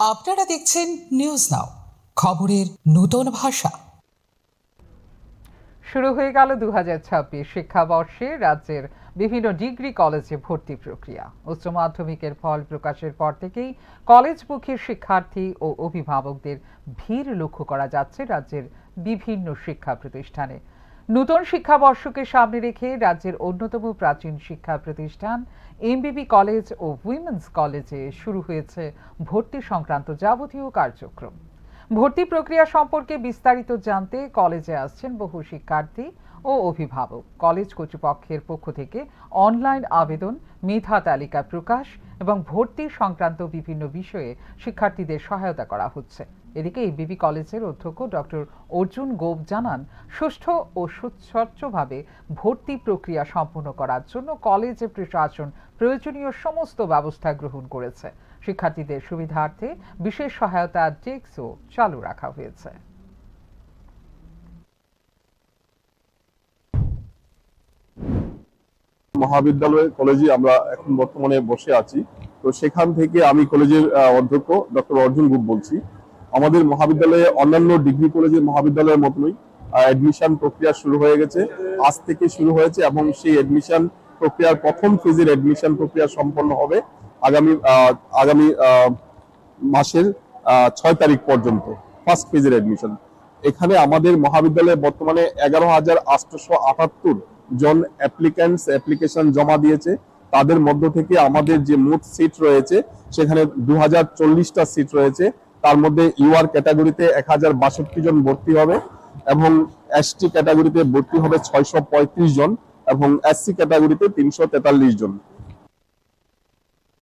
আপনারা দেখছেন news now, খবরের নতুন ভাষা। শুরু হয়ে গেল 2026 শিক্ষাবর্ষে রাজ্যের বিভিন্ন ডিগ্রি কলেজে ভর্তি প্রক্রিয়া। উচ্চ মাধ্যমিকের ফল প্রকাশের পর থেকেই কলেজমুখী শিক্ষার্থী ও অভিভাবকদের ভিড় লক্ষ্য করা যাচ্ছে রাজ্যের বিভিন্ন শিক্ষা প্রতিষ্ঠানে। নতুন শিক্ষাবর্ষকে সামনে রেখে রাজ্যের অন্যতম প্রাচীন শিক্ষা প্রতিষ্ঠান এমবিবি কলেজ ও উইমেন্স কলেজে শুরু হয়েছে ভর্তি সংক্রান্ত যাবতীয় কার্যক্রম। ভর্তি প্রক্রিয়া সম্পর্কে বিস্তারিত জানতে কলেজে আসছেন বহু শিক্ষার্থী ও অভিভাবক। কলেজ কর্তৃপক্ষের পক্ষ থেকে অনলাইন আবেদন, মেধা তালিকা প্রকাশ এবং ভর্তি সংক্রান্ত বিভিন্ন বিষয়ে শিক্ষার্থীদের সহায়তা করা হচ্ছে। এদিকে এবিবি কলেজের অধ্যক্ষ ডক্টর অর্জুন গোপ জানান, সুষ্ঠু ও স্বচ্ছভাবে ভর্তি প্রক্রিয়া সম্পন্ন করার জন্য কলেজ প্রশাসন প্রয়োজনীয় সমস্ত ব্যবস্থা গ্রহণ করেছে। শিক্ষার্থীদের সুবিধার্থে বিশেষ সহায়তা ডেস্কও চালু রাখা হয়েছে। মহাবিদ্যালয় কলেজে আমরা এখন বর্তমানে বসে আছি। তো সেখান থেকে আমি কলেজের অধ্যক্ষ ডক্টর অর্জুন গুপ বলছি। আমাদের মহাবিদ্যালয়ে অন্যান্য ডিগ্রি কলেজের মহাবিদ্যালয়ের মতনই অ্যাডমিশন প্রক্রিয়া শুরু হয়ে গেছে, আজ থেকে শুরু হয়েছে এবং সেই অ্যাডমিশন প্রক্রিয়ার প্রথম ফেজের অ্যাডমিশন প্রক্রিয়া সম্পন্ন হবে আগামী মাসের 6 তারিখ পর্যন্ত ফার্স্ট ফেজের অ্যাডমিশন। এখানে আমাদের মহাবিদ্যালয়ে বর্তমানে 11,878 জন অ্যাপ্লিকেশন জমা দিয়েছে। তাদের মধ্য থেকে আমাদের যে মোট সিট রয়েছে সেখানে 2040টা সিট রয়েছে। তার মধ্যে ইউআর ক্যাটাগরিতে 1062 জন ভর্তি হবে এবং এসটি ক্যাটাগরিতে ভর্তি হবে 635 জন এবং এসসি ক্যাটাগরিতে 343 জন।